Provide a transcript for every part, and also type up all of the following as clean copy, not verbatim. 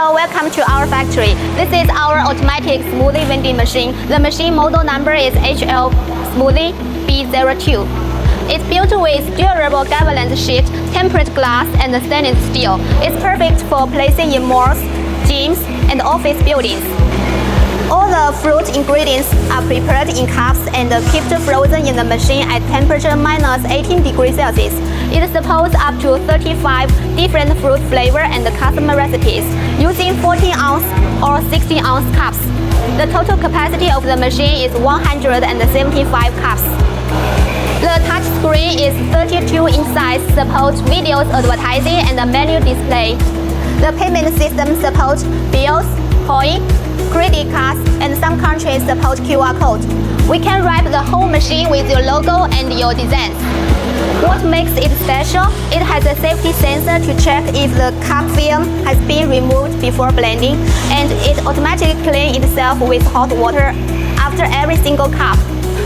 Hello, welcome to our factory. This is our automatic smoothie vending machine. The machine model number is HL Smoothie B02. It's built with durable galvanized sheet, tempered glass, and stainless steel. It's perfect for placing in malls, gyms, and office buildings. All the fruit ingredients are prepared in cups and kept frozen in the machine at temperature minus 18 degrees Celsius. It supports up to 35 different fruit flavor and custom recipes using 14-ounce or 16-ounce cups. The total capacity of the machine is 175 cups. The touch screen is 32-inch size, supports videos, advertising, and menu display. The payment system supports bills, coin, credit cards, and some countries support QR code. We can wrap the whole machine with your logo and your designs. What makes it special? It has a safety sensor to check if the cup film has been removed before blending, and it automatically cleans itself with hot water after every single cup.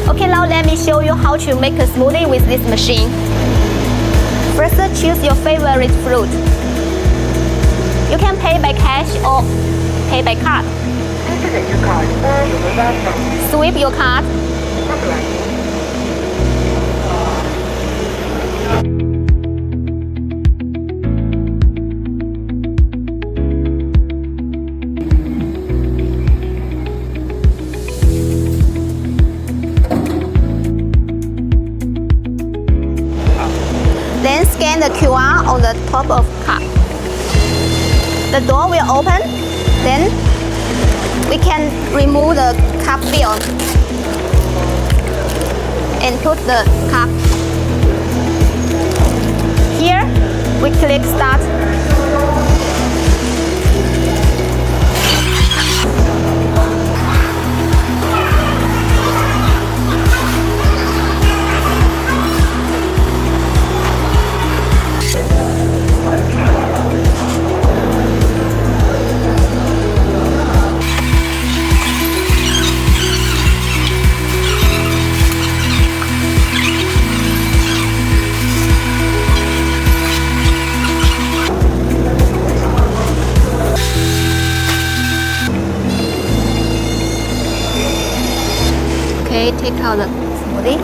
Okay, now let me show you how to make a smoothie with this machine. First, choose your favorite fruit. You can pay by cash or pay by card. Swipe your card. Then scan the QR on the top of cup. The door will open. Then we can remove the cup film and put the cup. Here, we click Start. Okay, take out the smoothie.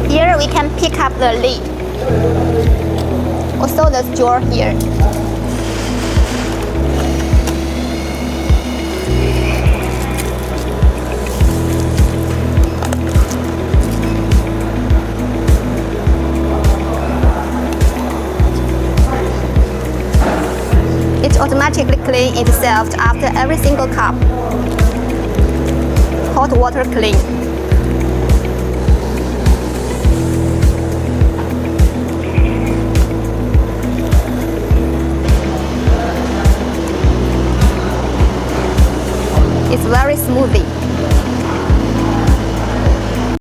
Here we can pick up the lid. Also the straw here. It automatically cleans itself after every single cup. Hot water clean. It's very smoothie.